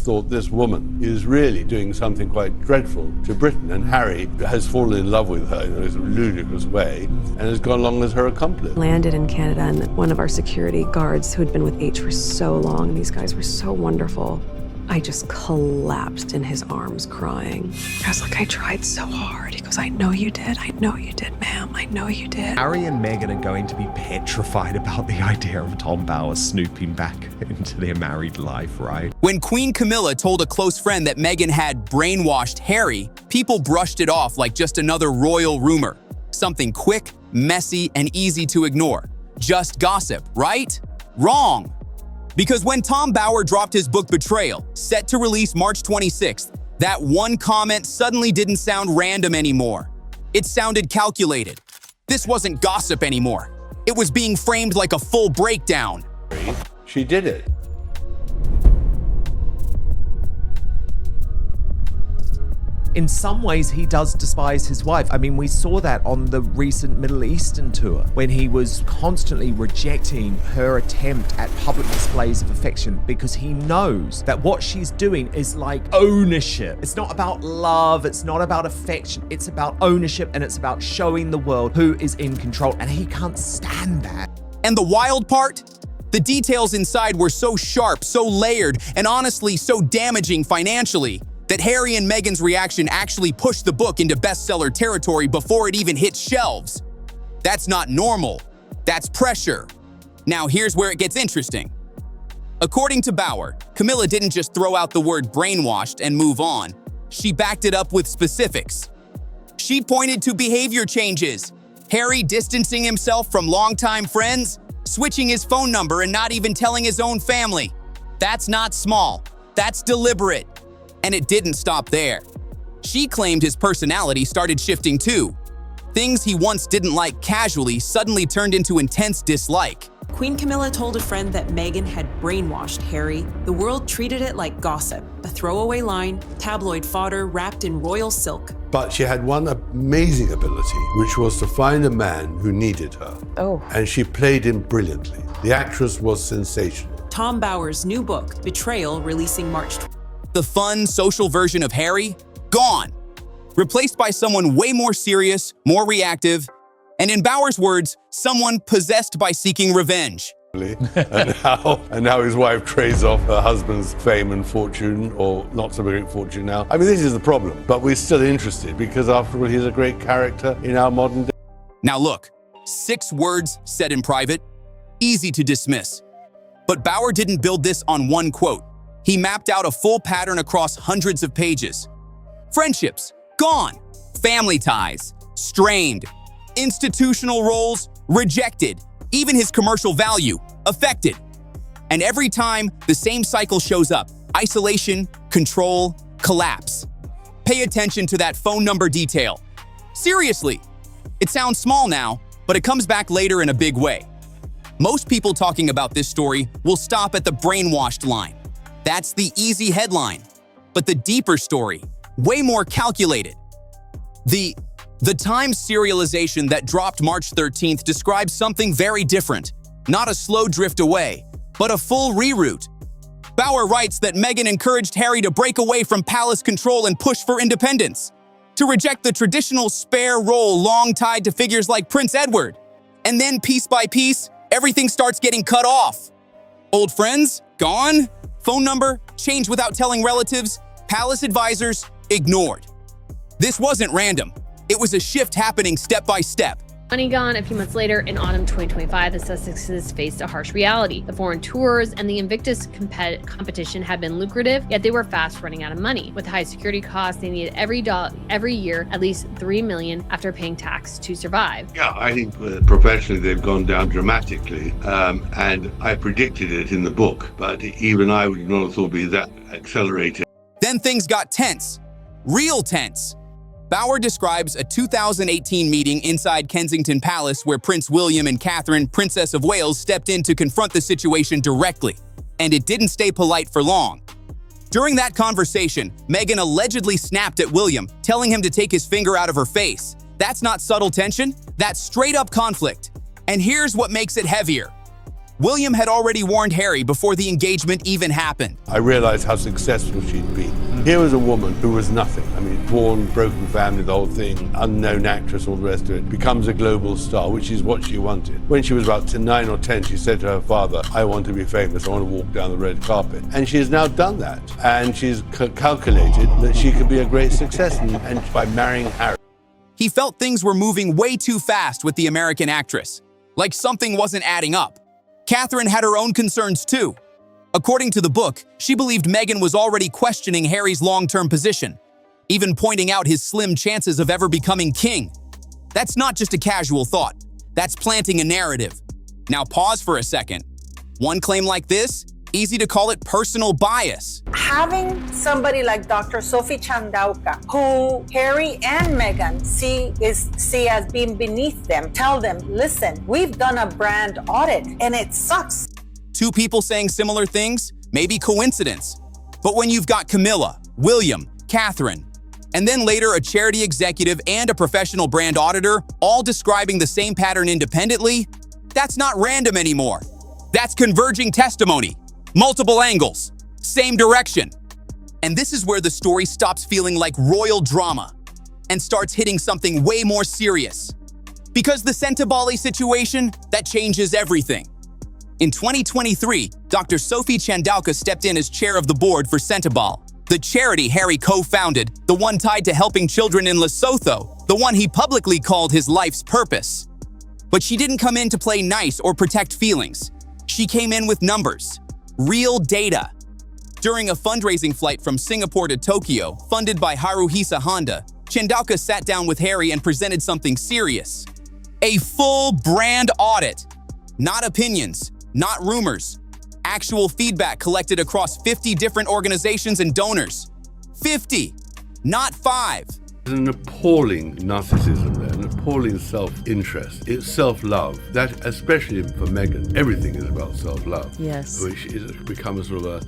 thought this woman is really doing something quite dreadful to Britain, and Harry has fallen in love with her in a ludicrous way and has gone along as her accomplice. Landed in Canada, and one of our security guards who had been with H for so long, and these guys were so wonderful, I just collapsed in his arms crying. I was like, I tried so hard. He goes, I know you did, ma'am, I know you did. Harry and Meghan are going to be petrified about the idea of Tom Bower snooping back into their married life, right? When Queen Camilla told a close friend that Meghan had brainwashed Harry, people brushed it off like just another royal rumor. Something quick, messy, and easy to ignore. Just gossip, right? Wrong. Because when Tom Bower dropped his book Betrayal, set to release March 26th, that one comment suddenly didn't sound random anymore. It sounded calculated. This wasn't gossip anymore. It was being framed like a full breakdown. She did it. In some ways, he does despise his wife. I mean, we saw that on the recent Middle Eastern tour when he was constantly rejecting her attempt at public displays of affection because he knows that what she's doing is like ownership. It's not about love, it's not about affection, it's about ownership, and it's about showing the world who is in control, and he can't stand that. And the wild part? The details inside were so sharp, so layered, and honestly so damaging financially that Harry and Meghan's reaction actually pushed the book into bestseller territory before it even hit shelves. That's not normal. That's pressure. Now here's where it gets interesting. According to Bower, Camilla didn't just throw out the word brainwashed and move on. She backed it up with specifics. She pointed to behavior changes. Harry distancing himself from longtime friends, switching his phone number and not even telling his own family. That's not small. That's deliberate. And it didn't stop there. She claimed his personality started shifting too. Things he once didn't like casually suddenly turned into intense dislike. Queen Camilla told a friend that Meghan had brainwashed Harry. The world treated it like gossip, a throwaway line, tabloid fodder wrapped in royal silk. But she had one amazing ability, which was to find a man who needed her. Oh. And she played him brilliantly. The actress was sensational. Tom Bower's new book, Betrayal, releasing March 20th. The fun, social version of Harry? Gone. Replaced by someone way more serious, more reactive, and in Bower's words, someone possessed by seeking revenge. and now his wife trades off her husband's fame and fortune, or not so great fortune now. I mean, this is the problem, but we're still interested because after all, he's a great character in our modern day. Now look, 6 words said in private, easy to dismiss. But Bower didn't build this on one quote. He mapped out a full pattern across hundreds of pages. Friendships, gone. Family ties, strained. Institutional roles, rejected. Even his commercial value, affected. And every time, the same cycle shows up. Isolation, control, collapse. Pay attention to that phone number detail. Seriously, it sounds small now, but it comes back later in a big way. Most people talking about this story will stop at the brainwashed line. That's the easy headline. But the deeper story, way more calculated. The Times serialization that dropped March 13th describes something very different. Not a slow drift away, but a full reroute. Bower writes that Meghan encouraged Harry to break away from palace control and push for independence, to reject the traditional spare role long tied to figures like Prince Edward. And then piece by piece, everything starts getting cut off. Old friends, gone. Phone number, changed without telling relatives. Palace advisors, ignored. This wasn't random. It was a shift happening step by step. Money gone. A few months later, in autumn 2025, the Sussexes faced a harsh reality. The foreign tours and the Invictus competition had been lucrative, yet they were fast running out of money. With high security costs, they needed every year at least $3 million after paying tax to survive. Yeah, I think professionally they've gone down dramatically, and I predicted it in the book, but even I would not have thought it'd be that accelerated. Then things got tense, real tense. Bower describes a 2018 meeting inside Kensington Palace where Prince William and Catherine, Princess of Wales, stepped in to confront the situation directly. And it didn't stay polite for long. During that conversation, Meghan allegedly snapped at William, telling him to take his finger out of her face. That's not subtle tension, that's straight-up conflict. And here's what makes it heavier. William had already warned Harry before the engagement even happened. I realized how successful she'd been. Here was a woman who was nothing. I mean, born, broken family, the whole thing, unknown actress, all the rest of it, becomes a global star, which is what she wanted. When she was about 9 or 10, she said to her father, I want to be famous, I want to walk down the red carpet. And she has now done that. And she's calculated that she could be a great success and by marrying Harry. He felt things were moving way too fast with the American actress, like something wasn't adding up. Catherine had her own concerns too. According to the book, she believed Meghan was already questioning Harry's long-term position, even pointing out his slim chances of ever becoming king. That's not just a casual thought. That's planting a narrative. Now pause for a second. One claim like this, easy to call it personal bias. Having somebody like Dr. Sophie Chandauka, who Harry and Meghan see as being beneath them, tell them, listen, we've done a brand audit and it sucks. Two people saying similar things, maybe coincidence. But when you've got Camilla, William, Catherine, and then later a charity executive and a professional brand auditor all describing the same pattern independently, that's not random anymore. That's converging testimony. Multiple angles, same direction. And this is where the story stops feeling like royal drama and starts hitting something way more serious. Because the Sentebale situation, that changes everything. In 2023, Dr. Sophie Chandauka stepped in as chair of the board for Sentebale, the charity Harry co-founded, the one tied to helping children in Lesotho, the one he publicly called his life's purpose. But she didn't come in to play nice or protect feelings. She came in with numbers. Real data. During a fundraising flight from Singapore to Tokyo, funded by Haruhisa Honda, Chandauka sat down with Harry and presented something serious. A full brand audit. Not opinions, not rumors. Actual feedback collected across 50 different organizations and donors. 50, not 5. There's an appalling narcissism there, an appalling self-interest. It's self-love. That, especially for Meghan, everything is about self-love. Yes. Which is become a sort of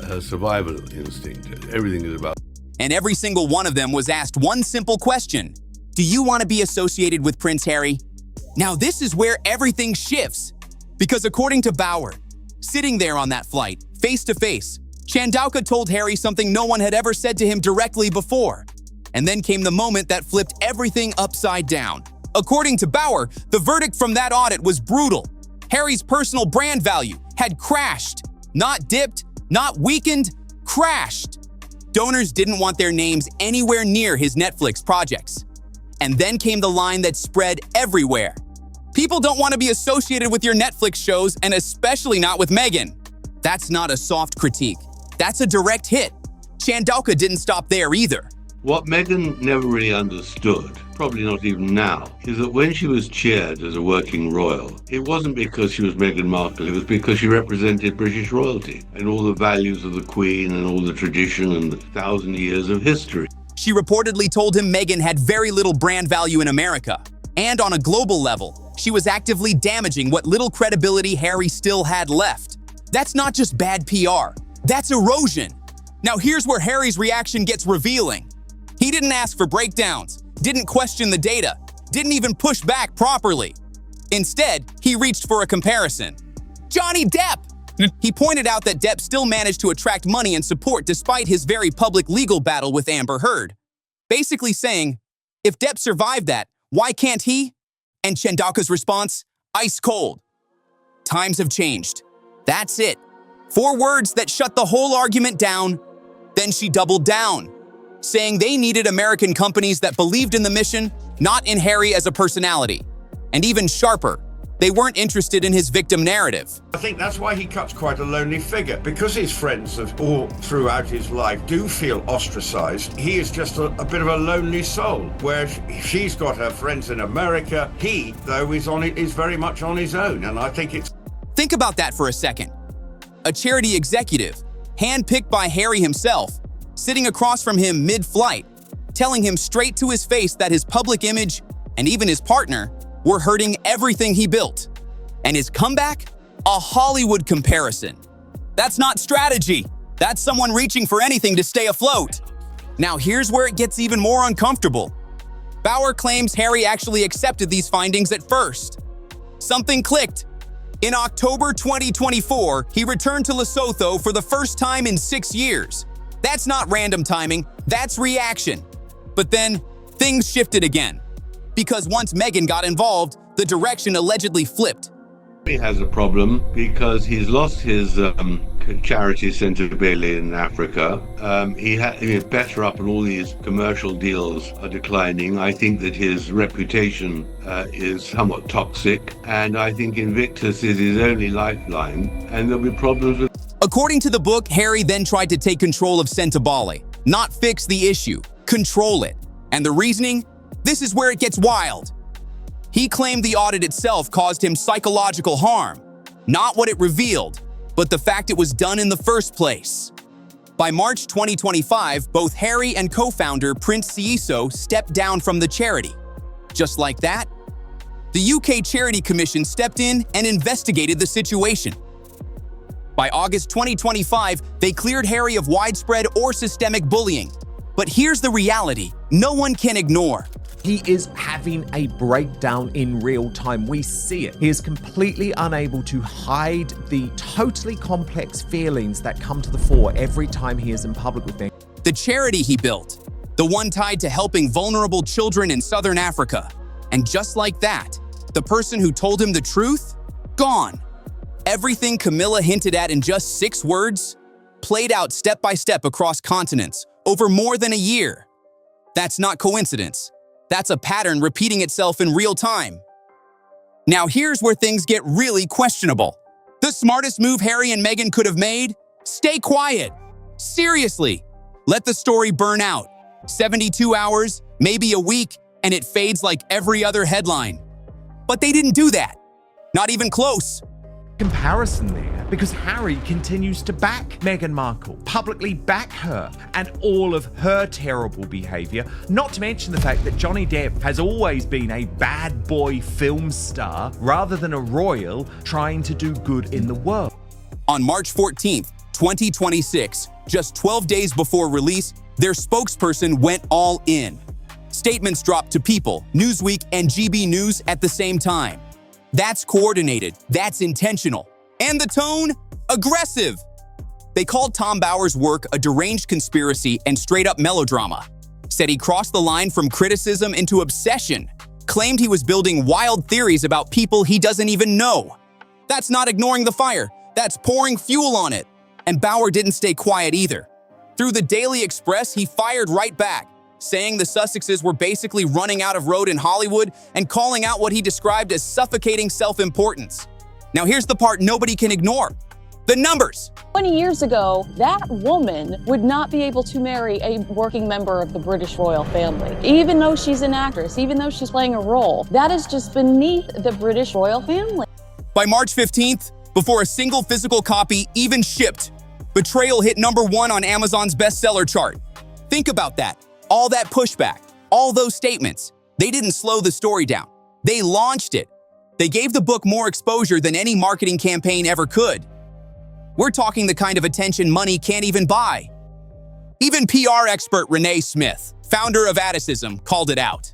her survival instinct. Everything is about. And every single one of them was asked one simple question. Do you want to be associated with Prince Harry? Now this is where everything shifts. Because according to Bauer, sitting there on that flight, face to face, Chandauka told Harry something no one had ever said to him directly before. And then came the moment that flipped everything upside down. According to Bauer, the verdict from that audit was brutal. Harry's personal brand value had crashed. Not dipped, not weakened, crashed. Donors didn't want their names anywhere near his Netflix projects. And then came the line that spread everywhere. People don't want to be associated with your Netflix shows, and especially not with Meghan. That's not a soft critique. That's a direct hit. Chandauka didn't stop there either. What Meghan never really understood, probably not even now, is that when she was chaired as a working royal, it wasn't because she was Meghan Markle, it was because she represented British royalty and all the values of the Queen and all the tradition and the 1,000 years of history. She reportedly told him Meghan had very little brand value in America. And on a global level, she was actively damaging what little credibility Harry still had left. That's not just bad PR, that's erosion. Now here's where Harry's reaction gets revealing. He didn't ask for breakdowns, didn't question the data, didn't even push back properly. Instead, he reached for a comparison. Johnny Depp! He pointed out that Depp still managed to attract money and support despite his very public legal battle with Amber Heard. Basically saying, if Depp survived that, why can't he? And Chandauka's response, ice cold. Times have changed. That's it. 4 words that shut the whole argument down. Then she doubled down, saying they needed American companies that believed in the mission, not in Harry as a personality. And even sharper, they weren't interested in his victim narrative. I think that's why he cuts quite a lonely figure, because his friends have all throughout his life do feel ostracized. He is just a bit of a lonely soul, where she's got her friends in America. He, though, is very much on his own, and I think it's... Think about that for a second. A charity executive, handpicked by Harry himself, sitting across from him mid-flight, telling him straight to his face that his public image, and even his partner, were hurting everything he built. And his comeback? A Hollywood comparison. That's not strategy. That's someone reaching for anything to stay afloat. Now here's where it gets even more uncomfortable. Bauer claims Harry actually accepted these findings at first. Something clicked. In October 2024, he returned to Lesotho for the first time in 6 years. That's not random timing, that's reaction. But then, things shifted again. Because once Meghan got involved, the direction allegedly flipped. He has a problem because he's lost his charity Sentebale in Africa. He's better up, and all these commercial deals are declining. I think that his reputation is somewhat toxic, and I think Invictus is his only lifeline, and there'll be problems with. According to the book, Harry then tried to take control of Sentebale, not fix the issue, control it. And the reasoning? This is where it gets wild. He claimed the audit itself caused him psychological harm, not what it revealed, but the fact it was done in the first place. By March 2025, both Harry and co-founder Prince Seiso stepped down from the charity. Just like that, the UK Charity Commission stepped in and investigated the situation. By August 2025, they cleared Harry of widespread or systemic bullying. But here's the reality no one can ignore. He is having a breakdown in real time. We see it. He is completely unable to hide the totally complex feelings that come to the fore every time he is in public with them. The charity he built, the one tied to helping vulnerable children in Southern Africa. And just like that, the person who told him the truth, gone. Everything Camilla hinted at in just 6 words, played out step by step across continents over more than a year. That's not coincidence. That's a pattern repeating itself in real time. Now here's where things get really questionable. The smartest move Harry and Meghan could have made? Stay quiet. Seriously. Let the story burn out. 72 hours, maybe a week, and it fades like every other headline. But they didn't do that. Not even close. Comparison there, because Harry continues to back Meghan Markle, publicly back her and all of her terrible behavior, not to mention the fact that Johnny Depp has always been a bad boy film star rather than a royal trying to do good in the world. On March 14th, 2026, just 12 days before release, their spokesperson went all in. Statements dropped to People, Newsweek, and GB News at the same time. That's coordinated, that's intentional. And the tone? Aggressive. They called Tom Bower's work a deranged conspiracy and straight-up melodrama. Said he crossed the line from criticism into obsession. Claimed he was building wild theories about people he doesn't even know. That's not ignoring the fire, that's pouring fuel on it. And Bower didn't stay quiet either. Through the Daily Express, he fired right back, saying the Sussexes were basically running out of road in Hollywood and calling out what he described as suffocating self-importance. Now here's the part nobody can ignore. The numbers. 20 years ago, that woman would not be able to marry a working member of the British royal family. Even though she's an actress, even though she's playing a role, that is just beneath the British royal family. By March 15th, before a single physical copy even shipped, Betrayal hit #1 on Amazon's bestseller chart. Think about that. All that pushback, all those statements, they didn't slow the story down. They launched it. They gave the book more exposure than any marketing campaign ever could. We're talking the kind of attention money can't even buy. Even PR expert Renee Smith, founder of Atticism, called it out.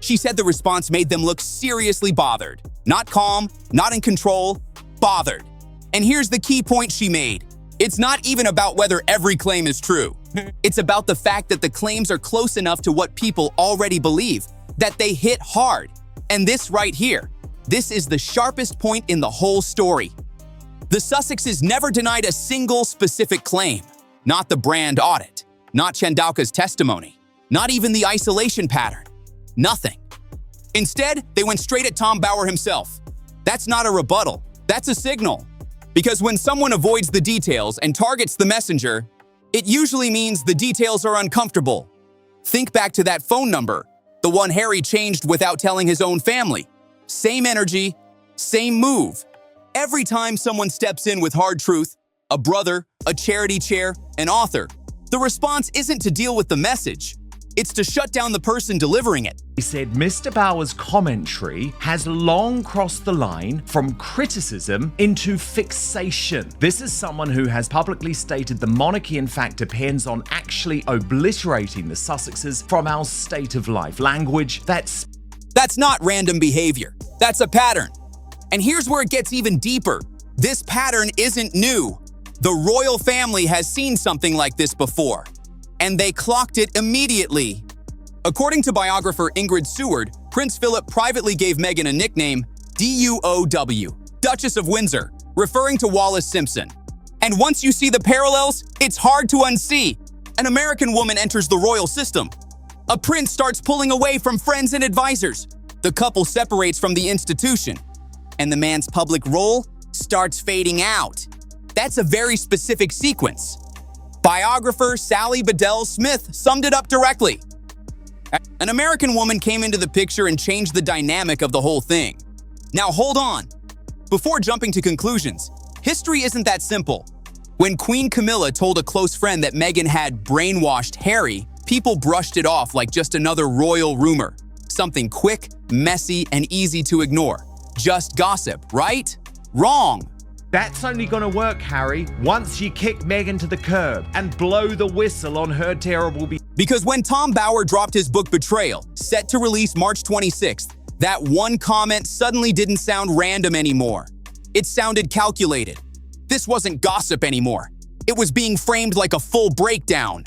She said the response made them look seriously bothered. Not calm, not in control, bothered. And here's the key point she made. It's not even about whether every claim is true. It's about the fact that the claims are close enough to what people already believe, that they hit hard. And this right here, this is the sharpest point in the whole story. The Sussexes never denied a single specific claim. Not the brand audit, not Chandauka's testimony, not even the isolation pattern. Nothing. Instead, they went straight at Tom Bower himself. That's not a rebuttal, that's a signal. Because when someone avoids the details and targets the messenger, it usually means the details are uncomfortable. Think back to that phone number, the one Harry changed without telling his own family. Same energy, same move. Every time someone steps in with hard truth, a brother, a charity chair, an author, the response isn't to deal with the message. It's to shut down the person delivering it. He said Mr. Bower's commentary has long crossed the line from criticism into fixation. This is someone who has publicly stated the monarchy in fact depends on actually obliterating the Sussexes from our state of life. Language that's not random behavior. That's a pattern. And here's where it gets even deeper. This pattern isn't new. The royal family has seen something like this before, and they clocked it immediately. According to biographer Ingrid Seward, Prince Philip privately gave Meghan a nickname, DUOW, Duchess of Windsor, referring to Wallis Simpson. And once you see the parallels, it's hard to unsee. An American woman enters the royal system. A prince starts pulling away from friends and advisors. The couple separates from the institution, and the man's public role starts fading out. That's a very specific sequence. Biographer Sally Bedell Smith summed it up directly. An American woman came into the picture and changed the dynamic of the whole thing. Now hold on. Before jumping to conclusions, history isn't that simple. When Queen Camilla told a close friend that Meghan had brainwashed Harry, people brushed it off like just another royal rumor. Something quick, messy, and easy to ignore. Just gossip, right? Wrong. That's only gonna work, Harry, once you kick Meghan to the curb and blow the whistle on her terrible behavior. Because when Tom Bauer dropped his book Betrayal, set to release March 26th, that one comment suddenly didn't sound random anymore. It sounded calculated. This wasn't gossip anymore. It was being framed like a full breakdown.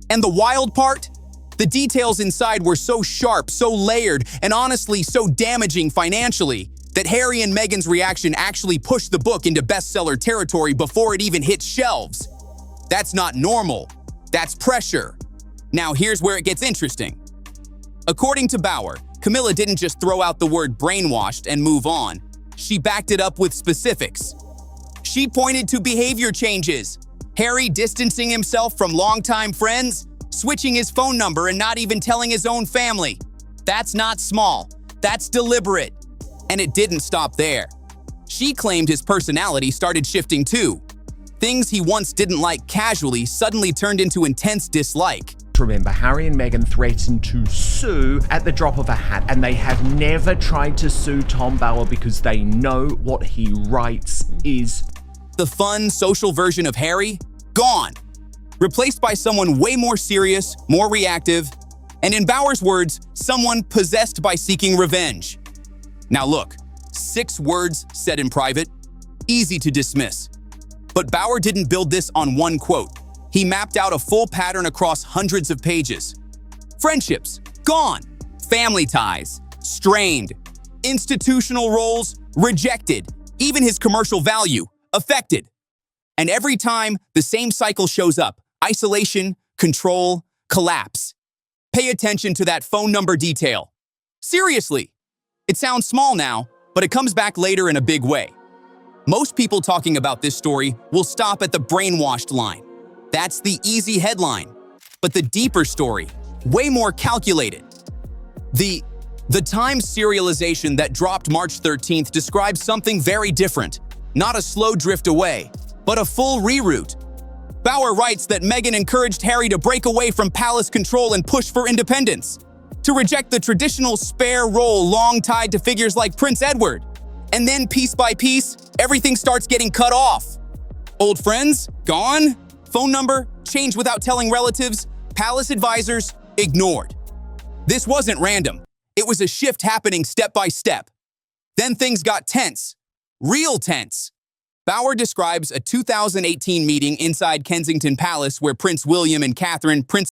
And the wild part? The details inside were so sharp, so layered, and honestly so damaging financially that Harry and Meghan's reaction actually pushed the book into bestseller territory before it even hit shelves. That's not normal. That's pressure. Now here's where it gets interesting. According to Bauer, Camilla didn't just throw out the word brainwashed and move on. She backed it up with specifics. She pointed to behavior changes. Harry distancing himself from longtime friends, switching his phone number and not even telling his own family. That's not small. That's deliberate. And it didn't stop there. She claimed his personality started shifting too. Things he once didn't like casually suddenly turned into intense dislike. Remember, Harry and Meghan threatened to sue at the drop of a hat, and they have never tried to sue Tom Bauer because they know what he writes is. The fun, social version of Harry? Gone. Replaced by someone way more serious, more reactive, and in Bauer's words, someone possessed by seeking revenge. Now look, 6 words said in private, easy to dismiss. But Bauer didn't build this on one quote. He mapped out a full pattern across hundreds of pages. Friendships, gone. Family ties, strained. Institutional roles, rejected. Even his commercial value, affected. And every time, the same cycle shows up. Isolation, control, collapse. Pay attention to that phone number detail. Seriously. It sounds small now, but it comes back later in a big way. Most people talking about this story will stop at the brainwashed line. That's the easy headline. But the deeper story, way more calculated. The Times serialization that dropped March 13th describes something very different. Not a slow drift away, but a full reroute. Bauer writes that Meghan encouraged Harry to break away from palace control and push for independence, to reject the traditional spare role long tied to figures like Prince Edward. And then piece by piece, everything starts getting cut off. Old friends, gone. Phone number, changed without telling relatives. Palace advisors, ignored. This wasn't random. It was a shift happening step by step. Then things got tense. Real tense. Bauer describes a 2018 meeting inside Kensington Palace where Prince William and Catherine, Prince